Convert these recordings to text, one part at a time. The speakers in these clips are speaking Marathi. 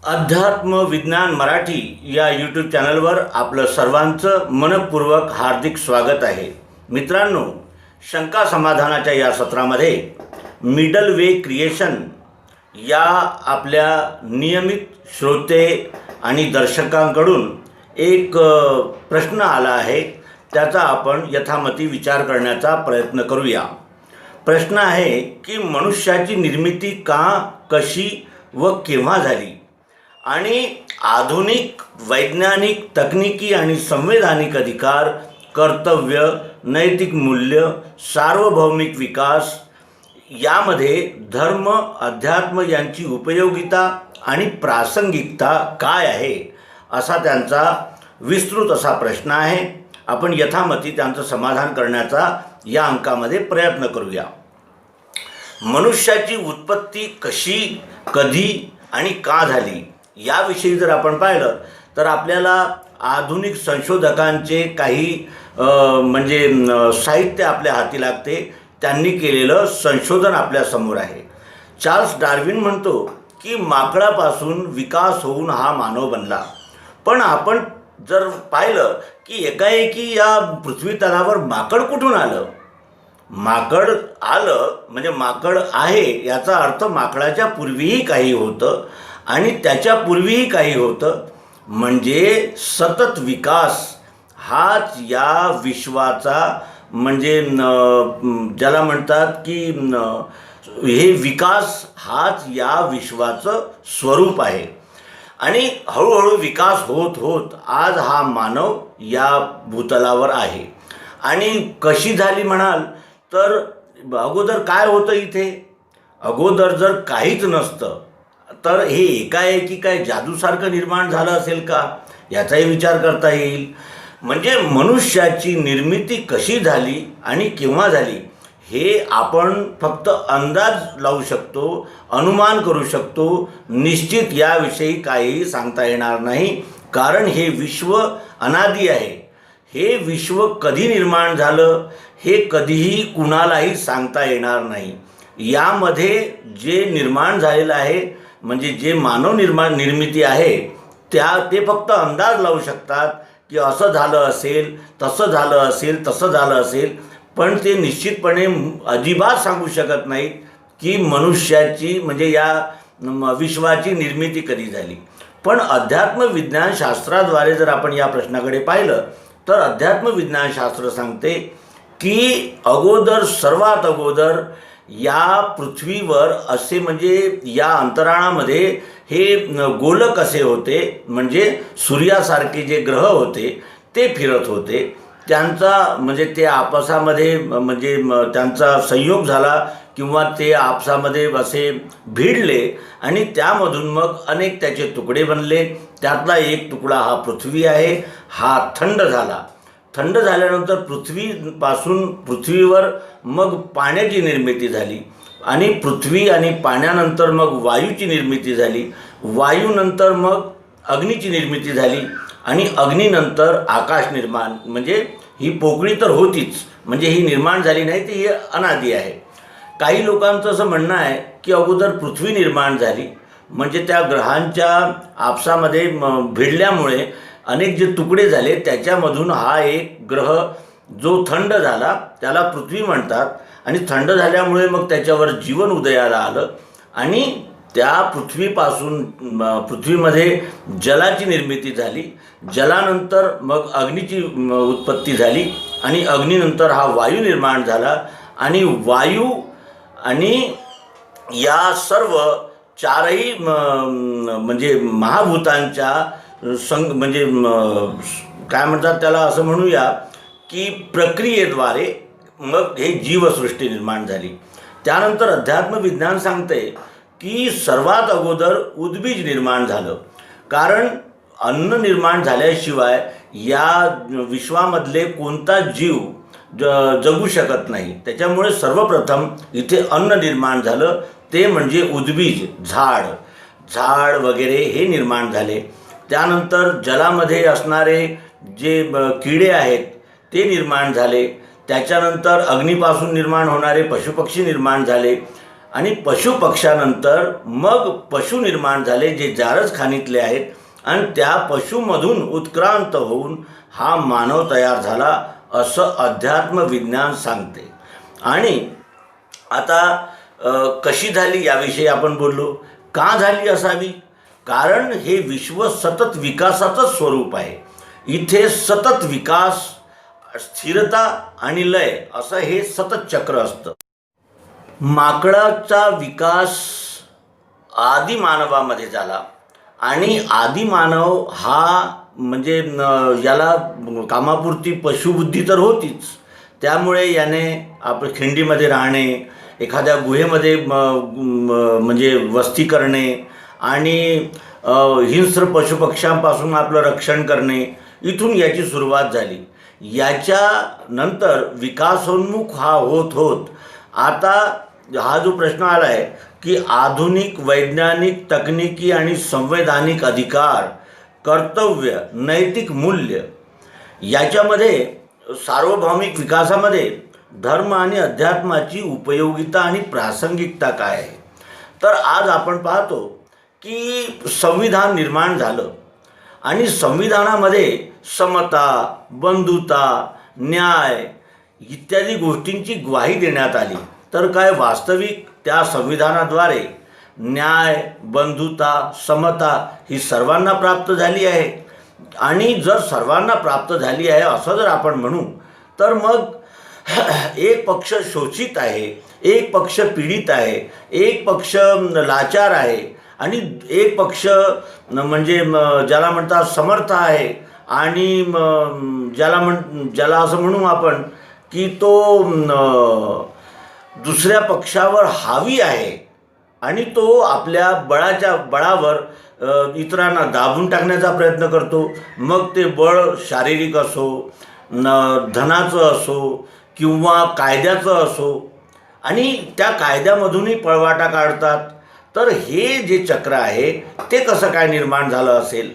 अध्यात्म विज्ञान मराठी या यूट्यूब चॅनलवर आपलं सर्वांचं मनपूर्वक हार्दिक स्वागत आहे. मित्रांनो, शंका समाधानाच्या या सत्रामध्ये मिडल वे क्रिएशन या आपल्या नियमित श्रोते आणि दर्शकांकडून एक प्रश्न आला आहे. त्याचा आपण यथामती विचार करण्याचा प्रयत्न करूया. प्रश्न आहे की मनुष्याची निर्मिती का, कशी व केव्हा झाली आणि आधुनिक वैज्ञानिक, तकनिकी आणि संवैधानिक अधिकार, कर्तव्य, नैतिक मूल्य, सार्वभौमिक विकास यामध्ये धर्म, अध्यात्म यांची उपयोगिता आणि प्रासंगिकता काय आहे, असा त्यांचा विस्तृत असा प्रश्न आहे. आपण यथामती त्यांचं समाधान करण्याचा या अंकामध्ये प्रयत्न करूया. मनुष्याची उत्पत्ती कशी, कधी आणि का झाली याविषयी जर आपण पाहिलं तर आपल्याला आधुनिक संशोधकांचे काही साहित्य आपल्या हाती लागते. त्यांनी केलेलं संशोधन आपल्यासमोर आहे. चार्ल्स डार्विन म्हणतो की माकडापासून विकास होऊन हा मानव बनला. पण आपण जर पाहिलं की एकाएकी या पृथ्वी तलावर माकड कुठून आलं? माकड आलं म्हणजे माकड आहे याचा अर्थ माकडाच्या पूर्वीही काही होतं आणि त्याच्या पूर्वीही काही होतं. म्हणजे सतत विकास हाच या विश्वाचा ज्याला म्हणतात की हे विकास हाच या विश्वाचं स्वरूप आहे. आणि हळूहळू विकास होत होत आज हा मानव या भूतलावर आहे. आणि कशी झाली म्हणाल तर अगोदर काय होतं इथे? अगोदर जर काहीच नसतं तर हे एकाएकी काय जादूसारखं निर्माण झालं असेल का, याचाही विचार करता येईल. म्हणजे मनुष्याची निर्मिती कशी झाली आणि केव्हा झाली हे आपण फक्त अंदाज लावू शकतो, अनुमान करू शकतो. निश्चित याविषयी काहीही सांगता येणार नाही, कारण हे विश्व अनादी आहे. हे विश्व कधी निर्माण झालं हे कधीही कुणालाही सांगता येणार नाही. यामध्ये जे निर्माण झालेलं आहे म्हणजे जे मानव निर्मिती आहे ते फक्त अंदाज लावू शकतात की असं झालं असेल, तसं झालं असेल, तसं झालं असेल. पण ते निश्चितपणे अजिबात सांगू शकत नाहीत की मनुष्याची या विश्वाची निर्मिती कधी झाली. पण अध्यात्म विज्ञानशास्त्राद्वारे जर आपण या प्रश्नाकडे पाहिलं तर अध्यात्म विज्ञानशास्त्र सांगते की सर्वात अगोदर या पृथ्वीवर असे या अंतराळामध्ये हे गोलक असे होते. म्हणजे सूर्यासारखे जे ग्रह होते ते फिरत होते. त्यांचा ते आपसामध्ये त्यांचा संयोग झाला किंवा ते आपसामध्ये असे भिडले आणि त्यामधून मग अनेक त्याचे तुकडे बनले. त्यातला एक तुकडा हा पृथ्वी आहे. हा थंड झाला. थंड झाल्यानंतर पृथ्वीवर मग पाण्याची निर्मिती झाली आणि पृथ्वी आणि पाण्यानंतर मग वायूची निर्मिती झाली. वायूनंतर मग अग्नीची निर्मिती झाली आणि अग्नीनंतर आकाश निर्माण. ही पोकळी तर होतीच, ही निर्माण झाली नाही, ती अनादी आहे. काही लोकांचं असं म्हणणं आहे की अगोदर पृथ्वी निर्माण झाली, त्या ग्रहांच्या आपसामध्ये भिडल्यामुळे अनेक जे तुकडे झाले त्याच्यामधून हा एक ग्रह जो थंड झाला त्याला पृथ्वी म्हणतात. आणि थंड झाल्यामुळे मग त्याच्यावर जीवन उदयाला आलं आणि त्या पृथ्वीमध्ये जलाची निर्मिती झाली. जलानंतर मग अग्नीची उत्पत्ती झाली आणि अग्नीनंतर हा वायू निर्माण झाला. आणि वायू आणि या सर्व चारही महाभूतांच्या काय म्हणतात त्याला, असं म्हणूया की प्रक्रियेद्वारे मग हे जीवसृष्टी निर्माण झाली. त्यानंतर अध्यात्म विज्ञान सांगते की सर्वात अगोदर उद्बीज निर्माण झालं. कारण अन्न निर्माण झाल्याशिवाय या विश्वामधले कोणता जीव जगू शकत नाही. त्याच्यामुळे सर्वप्रथम इथे अन्न निर्माण झालं, ते उद्बीज, झाड वगैरे हे निर्माण झाले. त्यानंतर जलामध्ये असणारे जे किडे आहेत ते निर्माण झाले. त्याच्यानंतर अग्नीपासून निर्माण होणारे पशुपक्षी निर्माण झाले. आणि पशुपक्ष्यानंतर मग पशु निर्माण झाले जे जारजखानीतले आहेत आणि त्या पशुमधून उत्क्रांत होऊन हा मानव तयार झाला असं अध्यात्म विज्ञान सांगते. आणि आता कशी झाली याविषयी आपण बोललो. का झाली असावी? कारण हे विश्व सतत विकासाचं स्वरूप आहे. इथे सतत विकास, स्थिरता आणि लय असं हे सतत चक्र असतं. माकडाचा विकास आदिमानवामध्ये झाला आणि आदिमानव हा म्हणजे याला कामापुरती पशुबुद्धी तर होतीच. त्यामुळे याने आपल्या खिंडीमध्ये राहणे, एखाद्या गुहेमध्ये म्हणजे वस्ती करणे आणि हिंस्र पशुपक्ष्यांपासून आपलं रक्षण करणे, इथून याची सुरुवात झाली. याच्यानंतर विकासोन्मुख हा होत होत आता हा जो प्रश्न आला आहे की आधुनिक वैज्ञानिक तकनिकी आणि संवैधानिक अधिकार, कर्तव्य, नैतिक मूल्य याच्यामध्ये सार्वभौमिक विकासामध्ये धर्म आणि अध्यात्माची उपयोगिता आणि प्रासंगिकता काय आहे. तर आज आपण पाहतो की संविधान निर्माण झालं आणि संविधानामध्ये समता, बंधुता, न्याय इत्यादी गोष्टींची ग्वाही देण्यात आली. तर काय वास्तविक त्या संविधानाद्वारे न्याय, बंधुता, समता ही सर्वांना प्राप्त झाली आहे? आणि जर सर्वांना प्राप्त झाली आहे असं जर आपण म्हणू तर मग एक पक्ष शोषित आहे, एक पक्ष पीडित आहे, एक पक्ष लाचार आहे आणि एक पक्ष म्हणजे ज्याला म्हणतात समर्थ आहे आणि ज्याला असं म्हणू आपण की तो दुसऱ्या पक्षावर हावी आहे आणि तो आपल्या बळावर इतरांना दाबून टाकण्याचा प्रयत्न करतो. मग ते बळ शारीरिक असो, धनाचं असो किंवा कायद्याचं असो आणि त्या कायद्यामधूनही पळवाटा काढतात. तर हे जे चक्र आहे ते कसं काय निर्माण झालं असेल?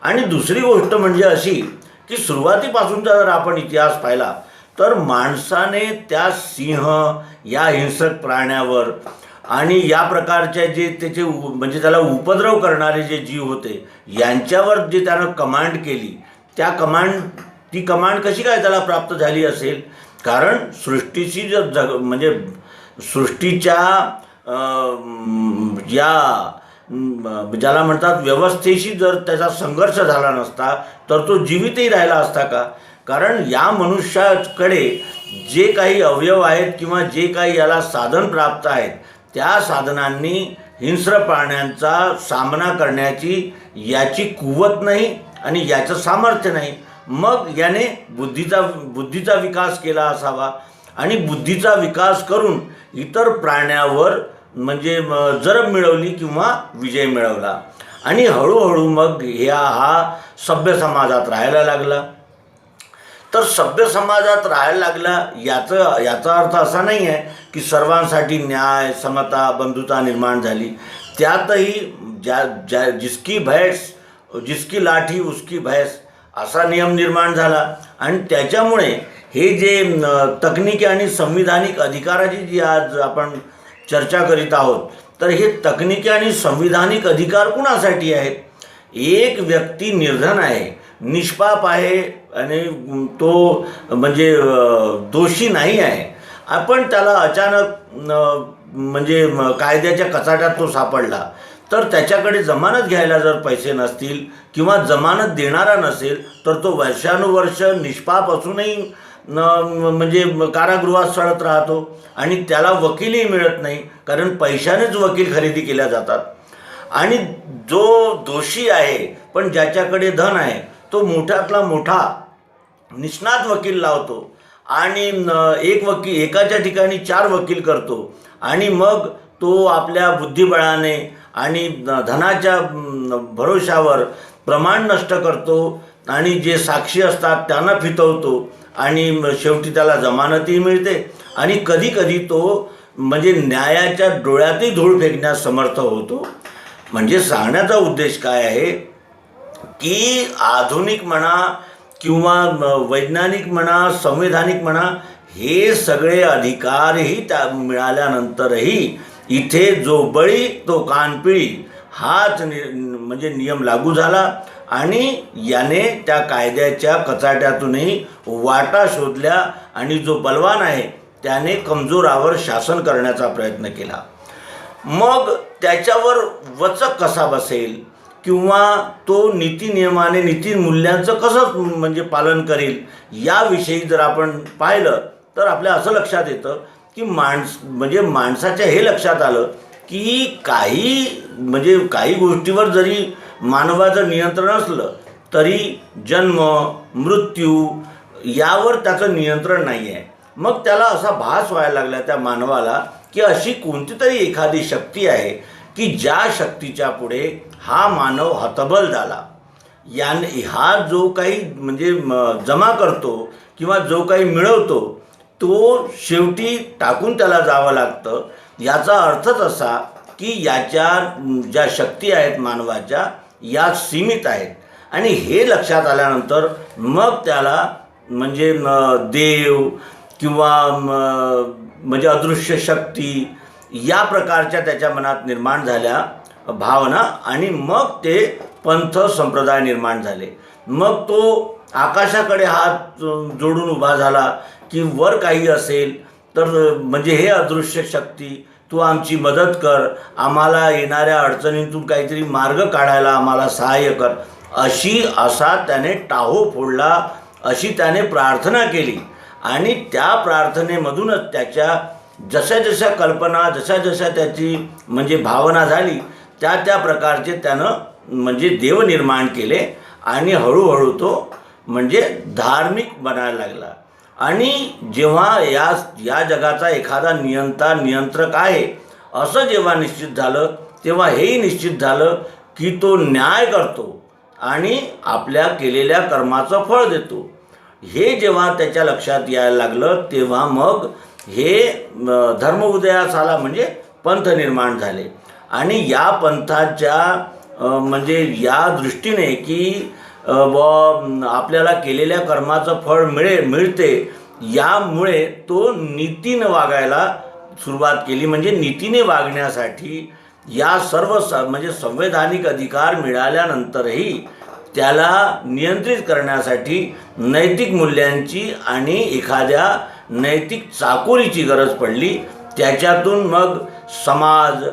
आणि दुसरी गोष्ट म्हणजे अशी की सुरुवातीपासूनचा जर आपण इतिहास पाहिला तर माणसाने त्या सिंह या हिंसक प्राण्यावर आणि या प्रकारच्या जे त्याचे म्हणजे त्याला उपद्रव करणारे जे जीव होते यांच्यावर जे त्यानं कमांड केली, ती कमांड कशी काय त्याला प्राप्त झाली असेल? कारण सृष्टीची जर म्हणजे सृष्टीच्या या ज्याला म्हणतात व्यवस्थेशी जर त्याचा संघर्ष झाला नसता तर तो जीवितही राहिला असता का? कारण या मनुष्याकडे जे काही अवयव आहेत किंवा जे काही याला साधन प्राप्त आहेत त्या साधनांनी हिंस्र प्राण्यांचा सामना करण्याची याची कुवत नाही आणि याचं सामर्थ्य नाही. मग याने बुद्धीचा विकास केला असावा आणि बुद्धीचा विकास करून इतर प्राण्यावर म्हणजे जरब मिळवली किंवा विजय मिळवला आणि हळूहळू मग हा सभ्य समाजात राहायला लागला. तर सभ्य समाजात राहायला लागला याचा अर्थ असा नाही आहे की सर्वांसाठी न्याय, समता, बंधुता निर्माण झाली. त्यातही जिसकी लाठी उसकी भैंस असा नियम निर्माण झाला आणि त्याच्यामुळे हे जे तकनिकी आणि संविधानिक अधिकाराची जी आज आपण चर्चा करीत आहोत तर हे तकनिकी आणि संविधानिक अधिकार कुणासाठी आहेत? एक व्यक्ती निर्धन आहे, निष्पाप आहे आणि तो म्हणजे दोषी नाही आहे. आपण त्याला अचानक म्हणजे कायद्याच्या कचाट्यात तो सापडला तर त्याच्याकडे जमानत घ्यायला जर पैसे नसतील किंवा जमानत देणारा नसेल तर तो वर्षानुवर्ष निष्पाप असूनही म्हणजे कारागृहात सडत राहतो आणि त्याला वकीलही मिळत नाही कारण पैशानेच वकील खरेदी केल्या जातात. आणि जो दोषी आहे पण ज्याच्याकडे धन आहे तो मोठ्यातला मोठा निष्णात वकील लावतो आणि एकाच्या ठिकाणी 4 वकील करतो आणि मग तो आपल्या बुद्धिबळाने आणि धनाच्या भरोशावर प्रमाण नष्ट करतो आणि जे साक्षी असतात त्यांना फितवतो आणि शेवटी त्याला जमानतही मिळते आणि कधीकधी तो म्हणजे न्यायाच्या डोळ्यातही धूळ फेकण्यास समर्थ होतो. म्हणजे सांगण्याचा उद्देश काय आहे की आधुनिक म्हणा किंवा वैज्ञानिक म्हणा, संवैधानिक म्हणा, हे सगळे अधिकारही त्या मिळाल्यानंतरही इथे जो बळी तो कानपिळी हाच म्हणजे नियम लागू झाला आणि याने त्या कायद्याच्या कचाट्यातूनही वाटा शोधल्या आणि जो बलवान आहे त्याने कमजोरावर शासन करण्याचा प्रयत्न केला. मग त्याच्यावर वचक कसा बसेल किंवा तो नीतिनियमाने नीतिमूल्यांचं कसं म्हणजे पालन करेल याविषयी जर आपण पाहिलं तर आपल्या असं लक्षात येतं की माणसाच्या हे लक्षात आलं की काही गोष्टीवर जरी मानवाचं नियंत्रण असलं तरी जन्म मृत्यू यावर त्याचं नियंत्रण नाही आहे. मग त्याला असा भास व्हायला लागला त्या मानवाला की अशी कोणती तरी एखादी शक्ती आहे की ज्या शक्तीच्या पुढे हा मानव हतबल झाला. हा जो काही म्हणजे जमा करतो किंवा जो काही मिळवतो तो शेवटी टाकून त्याला जावं लागतं. याचा अर्थच असा की याच्या ज्या शक्ती आहेत मानवाच्या या सीमित आहेत आणि हे लक्षात आल्यानंतर मग त्याला म्हणजे देव किंवा म्हणजे अदृश्य शक्ती या प्रकारच्या त्याच्या मनात निर्माण झाल्या भावना आणि मग ते पंथ संप्रदाय निर्माण झाले. मग तो आकाशाकडे हात जोडून उभा झाला की वर काही असेल तर म्हणजे हे अदृश्य शक्ती तू आमची मदत कर, आम्हाला येणाऱ्या अडचणीतून काहीतरी मार्ग काढायला आम्हाला सहाय्य कर, असा त्याने टाहो फोडला, अशी त्याने प्रार्थना केली. आणि त्या प्रार्थनेमधूनच त्याच्या जशा जशा कल्पना जशा जशा त्याची म्हणजे भावना झाली त्या प्रकारचे त्यानं म्हणजे देव निर्माण केले आणि हळूहळू तो म्हणजे धार्मिक बनायला लागला. आणि जेव्हा या जगाचा एखादा नियंत्रक आहे असं जेव्हा निश्चित झालं तेव्हा हेही निश्चित झालं की तो न्याय करतो आणि आपल्या केलेल्या कर्माचं फळ देतो. हे जेव्हा त्याच्या लक्षात यायला लागलं तेव्हा मग हे धर्म उदयास आला म्हणजे पंथ निर्माण झाले. आणि या पंथाच्या म्हणजे या दृष्टीने की आपल्याला केलेल्या कर्माचं फळ मिळते यामुळे तो नीतीनं वागायला सुरुवात केली. म्हणजे नीतीने वागण्यासाठी या सर्व म्हणजे संवैधानिक अधिकार मिळाल्यानंतरही त्याला नियंत्रित करण्यासाठी नैतिक मूल्यांची आणि एखाद्या नैतिक चाकोरीची गरज पडली. त्याच्यातून मग समाज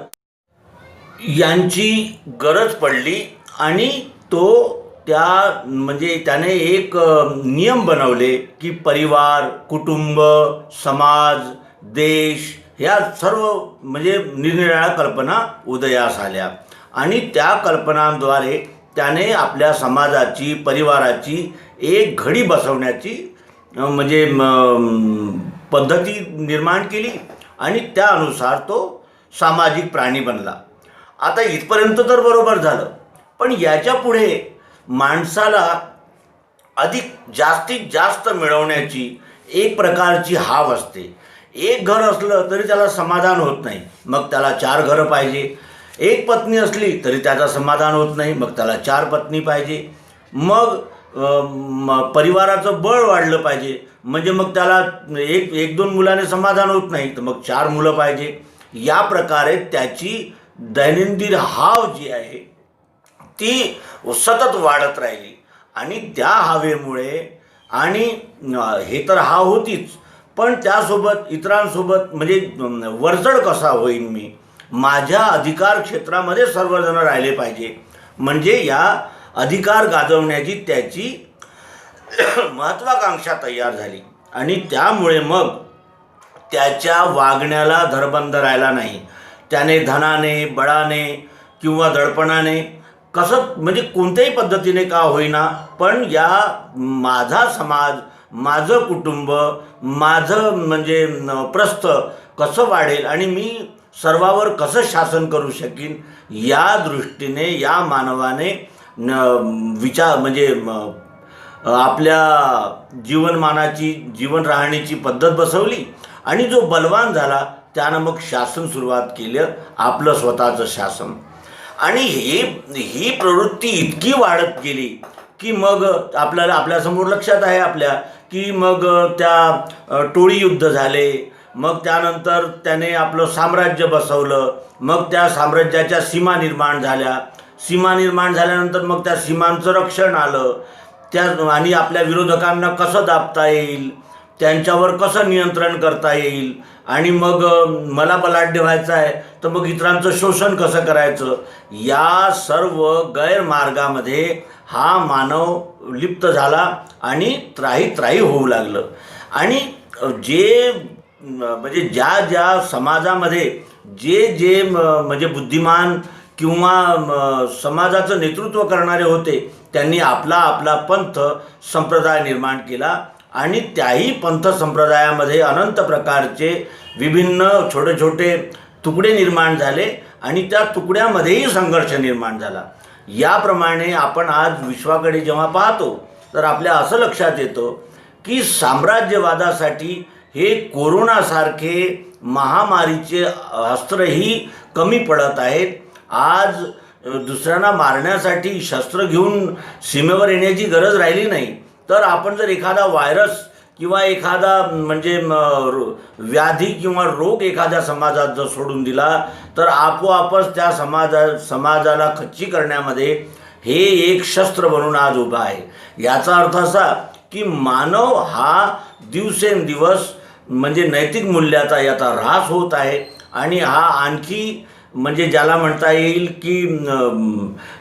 यांची गरज पडली आणि तो म्हणजे त्याने एक नियम बनवले की परिवार कुटुंब समाज देश ह्या सर्व म्हणजे निरनिराळ्या कल्पना उदयास आल्या आणि त्या कल्पनांद्वारे त्याने आपल्या समाजाची परिवाराची एक घडी बसवण्याची म्हणजे पद्धती निर्माण केली आणि त्यानुसार तो सामाजिक प्राणी बनला. आता इथपर्यंत तर बरोबर झालं, पण याच्या पुढे माणसाला अधिक जास्तीत जास्त मिळवण्याची एक प्रकारची हाव असते. एक घर असलं तरी त्याला समाधान होत नाही, मग त्याला 4 घरं पाहिजे. एक पत्नी असली तरी त्याचं समाधान होत नाही, मग त्याला 4 पत्नी पाहिजे. मग परिवाराचं बळ वाढलं पाहिजे म्हणजे मग त्याला 1-2 मुलाने समाधान होत नाही तर मग 4 मुलं पाहिजे. या प्रकारे त्याची दैनंदिन हाव जी आहे ती सतत वाढत राहिली आणि त्या हावेमुळे आणि हे तर हाव होतीच, पण त्यासोबत इतरांसोबत म्हणजे वरचढ कसा होईन मी, माझ्या अधिकार क्षेत्रामध्ये सर्वजण राहिले पाहिजे म्हणजे या अधिकार गाजवण्याची त्याची महत्त्वाकांक्षा तयार झाली. आणि त्यामुळे मग त्याच्या वागण्याला धरबंध राहिला नाही. त्याने धनाने बळाने किंवा दडपणाने कसं म्हणजे कोणत्याही पद्धतीने का होईना पण माझा समाज माझं कुटुंब माझं म्हणजे प्रस्थ कसं वाढेल आणि मी सर्वावर कसं शासन करू शकीन या दृष्टीने या मानवाने विचार म्हणजे आपल्या जीवन राहण्याची पद्धत बसवली. आणि जो बलवान झाला त्यानं मग शासन सुरुवात केलं, आपलं स्वतःचं शासन. आणि ही प्रवृत्ती इतकी वाढत गेली की मग आपल्यासमोर लक्षात आहे आपल्या की मग त्या टोळी युद्ध झाले, मग त्यानंतर त्याने आपलं साम्राज्य बसवलं, मग त्या साम्राज्याच्या सीमा निर्माण झाल्या, सीमा निर्माण झाल्यानंतर मग त्या सीमांचं रक्षण आलं, त्या आणि आपल्या विरोधकांना कसं दाबता येईल, त्यांच्यावर कसं नियंत्रण करता येईल, आणि मग मला बलाढ्य व्हायचं आहे तर मग इतरांचं शोषण कसं करायचं, या सर्व गैरमार्गामध्ये हा मानव लिप्त झाला आणि त्राही होऊ लागलं. आणि जे म्हणजे ज्या ज्या समाजामध्ये जे जे म्हणजे बुद्धिमान किंवा समाजाचं नेतृत्व करणारे होते, त्यांनी आपला आपला पंथ संप्रदाय निर्माण केला, आणि त्याही पंथ संप्रदायामध्ये अनंत प्रकारचे विभिन्न छोटे छोटे तुकडे निर्माण झाले, आणि त्या तुकड्यामध्येही संघर्ष निर्माण झाला. याप्रमाणे आपण आज विश्वाकडे जेव्हा पाहतो तर आपल्या असं लक्षात येतं की साम्राज्यवादासाठी हे कोरोनासारखे महामारीचे अस्त्रही कमी पडत आहेत. आज दुसऱ्यांना मारण्यासाठी शस्त्र घेऊन सीमेवर येण्याची गरज राहिली नाही, तर आपण जर एखादा व्हायरस किंवा एखादा म्हणजे व्याधी किंवा रोग एखाद्या समाजात जर सोडून दिला तर आपोआपच त्या समाजाला खच्ची करण्यामध्ये हे एक शस्त्र बनून आज उभा आहे. याचा अर्थ असा की मानव हा दिवसेंदिवस म्हणजे नैतिक मूल्याचा याचा ऱ्हास होत आहे, आणि हा आणखी म्हणजे ज्याला म्हणता येईल की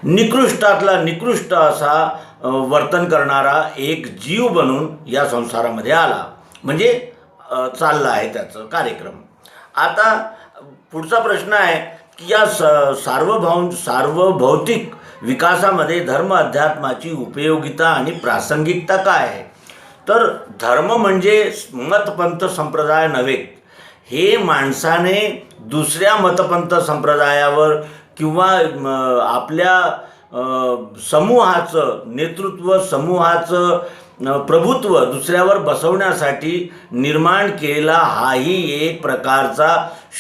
निकृष्टातला निकृष्ट असा वर्तन करणारा एक जीव बनून या संसारामध्ये आला, म्हणजे चालला आहे त्याचं कार्यक्रम. आता पुढचा प्रश्न आहे की या सार्वभौतिक विकासामध्ये धर्म अध्यात्माची उपयोगिता आणि प्रासंगिकता काय आहे. तर धर्म म्हणजे मतपंथ संप्रदाय नव्हे. हे माणसाने दुसऱ्या मतपंथ संप्रदायावर किंवा आपल्या समूहाचं नेतृत्व, समूहाचं प्रभुत्व दुसऱ्यावर बसवण्यासाठी निर्माण केलेला हाही एक प्रकारचा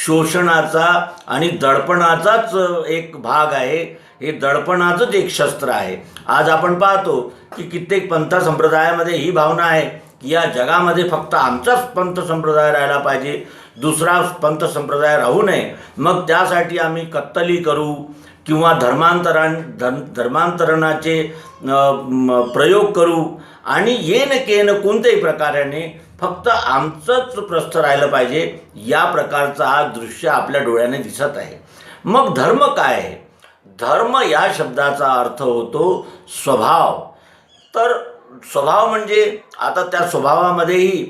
शोषणाचा आणि दडपणाचाच एक भाग आहे. हे दडपणाचंच एक शस्त्र आहे. आज आपण पाहतो की कित्येक पंथ संप्रदायामध्ये ही भावना आहे की या जगामध्ये फक्त आमचाच पंथ संप्रदाय राहायला पाहिजे, दुसरा पंथ संप्रदाय राहू नये. मग त्यासाठी आम्ही कत्तली करू किंवा धर्मांतरणाचे प्रयोग करू, आणि येन केन कोणत्याही प्रकाराने फक्त आमचंच प्रस्थ राहिलं पाहिजे, या प्रकारचं आज दृश्य आपल्या डोळ्याने दिसत आहे. मग धर्म काय आहे. धर्म या शब्दाचा अर्थ होतो स्वभाव. तर स्वभाव म्हणजे आता त्या स्वभावामध्येही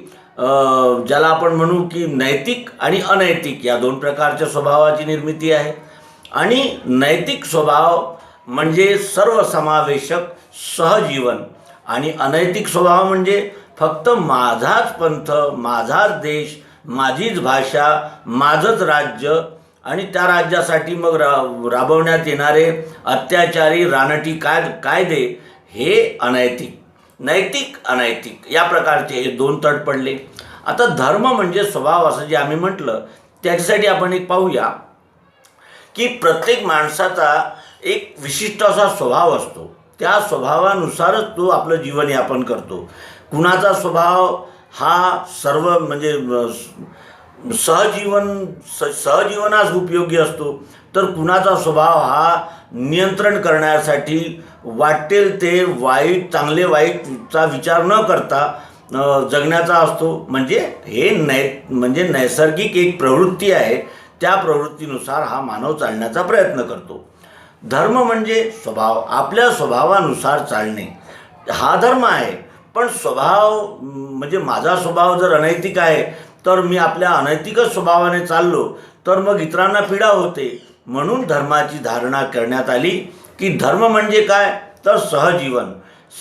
ज्याला आपण म्हणू की नैतिक आणि अनैतिक या दोन प्रकारच्या स्वभावाची निर्मिती आहे. आणि नैतिक स्वभाव म्हणजे सर्वसमावेशक सहजीवन, आणि अनैतिक स्वभाव म्हणजे फक्त माझाच पंथ, माझाच देश, माझीच भाषा, माझंच राज्य, आणि त्या राज्यासाठी मग राबवण्यात येणारे अत्याचारी रानटी कायदे, हे अनैतिक. नैतिक अनैतिक या प्रकारचे हे दोन तट पडले. आता धर्म म्हणजे स्वभाव असं जे आम्ही म्हटलं, त्याच्यासाठी आपण एक पाहूया की प्रत्येक माणसाचा एक विशिष्ट असा स्वभाव असतो. त्या स्वभावानुसारच तो आपलं जीवनयापन करतो. कुणाचा स्वभाव हा सर्व म्हणजे सहजीवनास उपयोगी असतो, तर कुणाचा स्वभाव हा नियंत्रण करण्यासाठी वाटेल ते चांगले वाईटचा विचार न करता जगण्याचा असतो. म्हणजे हे म्हणजे नैसर्गिक एक प्रवृत्ती आहे. त्या प्रवृत्तीनुसार हा मानव चालण्याचा प्रयत्न करतो. धर्म म्हणजे स्वभाव, आपल्या स्वभावानुसार चालणे, हा धर्म आहे. पण स्वभाव म्हणजे माझा स्वभाव जर अनैतिक आहे तर मी आपल्या अनैतिकच स्वभावाने चाललो तर मग इतरांना पीडा होते. म्हणून धर्माची धारणा करण्यात आली की धर्म म्हणजे काय, तर सहजीवन,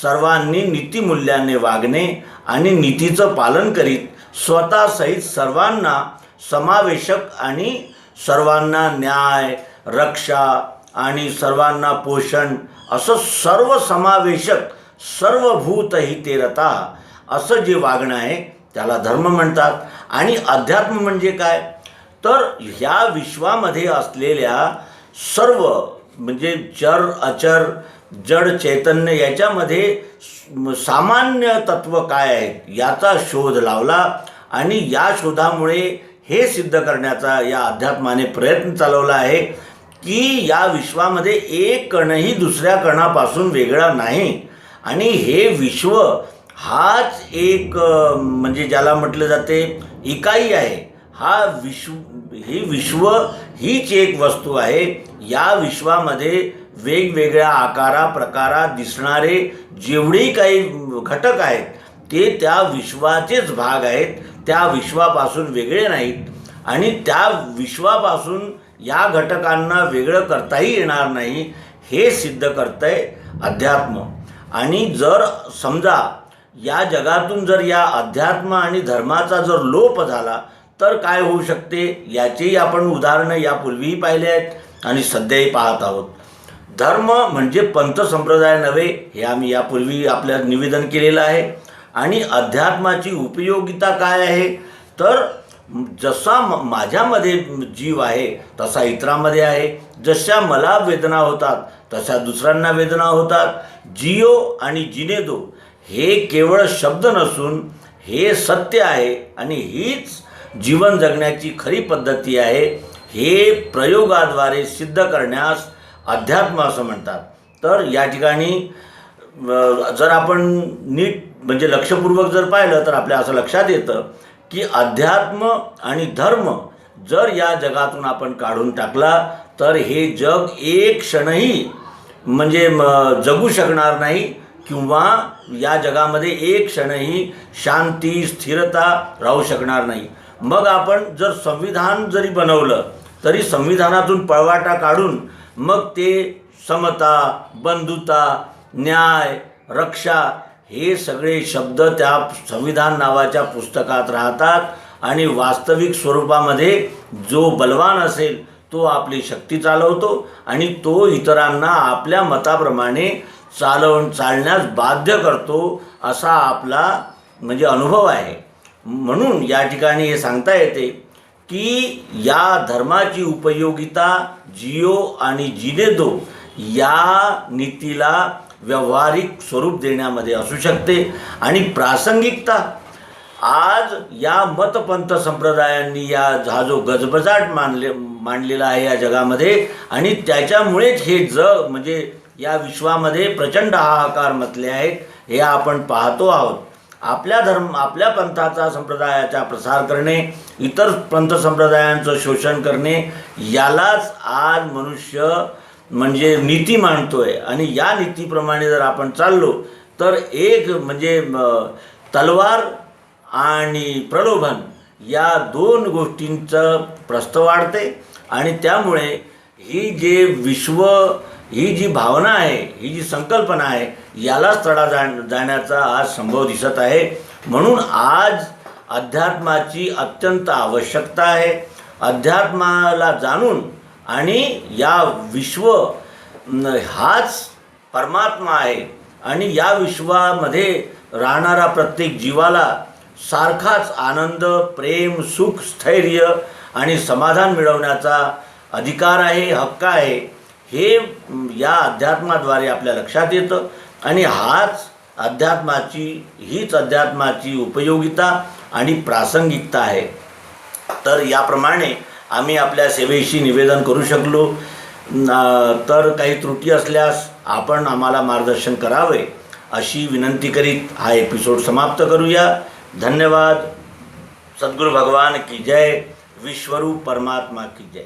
सर्वांनी नीतिमूल्यांनी वागणे आणि नीतीचं पालन करीत स्वतःसहित सर्वांना समावेशक आणि सर्वांना न्याय, रक्षा आणि सर्वांना पोषण असं सर्वसमावेशक सर्वभूत हिते रता असं जे वागणं आहे त्याला धर्म म्हणतात. आणि अध्यात्म म्हणजे काय, तर ह्या विश्वामध्ये असलेल्या सर्व म्हणजे चर अचर जड चैतन्य याच्यामध्ये सामान्य तत्व काय आहेत याचा शोध लावला, आणि या शोधामुळे हे सिद्ध करण्याचा या अध्यात्माने प्रयत्न चालवला आहे की या विश्वामध्ये एक कणही दुसऱ्या कणापासून वेगळा नाही आणि हे विश्व हाच एक म्हणजे ज्याला म्हटलं जाते इकाई आहे. हे विश्व हीच एक वस्तू आहे. या विश्वामध्ये वेगवेगळ्या आकारा प्रकारात दिसणारे जेवढे काही घटक आहेत ते त्या विश्वाचेच भाग आहेत, त्या विश्वापासून वेगळे नाहीत आणि त्या विश्वापासून या घटकांना वेगळं करताही येणार नाही हे सिद्ध करतंय अध्यात्म. आणि जर समजा या जगातून जर या अध्यात्म आणि धर्माचा जर लोप झाला तर काय होऊ शकते याचेही आपण उदाहरणं यापूर्वीही पाहिले आहेत आणि सध्याही पाहत आहोत. धर्म म्हणजे पंथ संप्रदाय नव्हे हे आम्ही यापूर्वी आपल्या निवेदन केलेलं आहे. आणि अध्यात्माची उपयोगिता काय आहे तर जसा माझ्यामध्ये जीव आहे तसा इतरांमध्ये आहे. जशा मला वेदना होतात तशा दुसऱ्यांना वेदना होतात. जियो आणि जिने दो हे केवळ शब्द नसून हे सत्य आहे आणि हीच जीवन जगण्याची खरी पद्धती आहे. हे प्रयोगाद्वारे सिद्ध करण्यास अध्यात्म असं म्हणतात. तर या ठिकाणी जर आपण नीट म्हणजे लक्षपूर्वक जर पाहिलं तर आपल्या असं लक्षात येतं की अध्यात्म आणि धर्म जर या जगातून आपण काढून टाकला तर हे जग एक क्षणही म्हणजे जगू शकणार नाही किंवा या जगामध्ये एक क्षणही शांती स्थिरता राहू शकणार नाही. मग आपण जर संविधान जरी बनवलं तरी संविधानातून पळवाटा काढून मग ते समता, बंधुता, न्याय, रक्षा हे सगळे शब्द त्या संविधान नावाच्या पुस्तकात राहतात आणि वास्तविक स्वरूपामध्ये जो बलवान असेल तो आपली शक्ती चालवतो आणि तो इतरांना आपल्या मताप्रमाणे चालण्यास बाध्य करतो असा आपला म्हणजे अनुभव आहे. म्हणून या ठिकाणी हे सांगता येते की या धर्माची उपयोगिता जियो आणि जिने दो या नीतीला व्यावहारिक स्वरूप देण्यामध्ये असू शकते. आणि प्रासंगिकता आज या मतपंथ संप्रदायांनी हा जो गजबजाट मांडलेला आहे या जगामध्ये आणि त्याच्यामुळेच हे जग म्हणजे या विश्वामध्ये प्रचंड हाहाकार मचले आहेत हे आपण पाहतो आहोत. आपल्या पंथाचा संप्रदायाचा प्रसार करणे, इतर पंथ संप्रदायांचं शोषण करणे यालाच आज मनुष्य म्हणजे नीती मानतोय. आणि या नीतीप्रमाणे जर आपण चाललो तर एक म्हणजे तलवार आणि प्रलोभन या दोन गोष्टींचं प्रस्थ वाढते आणि त्यामुळे ही जी भावना आहे, ही जी संकल्पना आहे यालाच तडा जाण्याचा आज संभव दिसत आहे. म्हणून आज अध्यात्माची अत्यंत आवश्यकता आहे. अध्यात्माला जाणून आणि या विश्व हाच परमात्मा आहे आणि या विश्वामध्ये राहणारा प्रत्येक जीवाला सारखाच आनंद, प्रेम, सुख, स्थैर्य आणि समाधान मिळवण्याचा अधिकार आहे, हक्क आहे हे या अध्यात्माद्वारे आपल्या लक्षात येतं. आणि हीच अध्यात्माची उपयोगिता आणि प्रासंगिकता आहे. तर याप्रमाणे आम्ही आपल्या सेवेशी निवेदन करू शकलो. तर काही त्रुटी असल्यास आपण आम्हाला मार्गदर्शन करावे अशी विनंती करीत हा एपिसोड समाप्त करूया. धन्यवाद. सद्गुरु भगवान की जय. विश्वरूप परमात्मा की जय.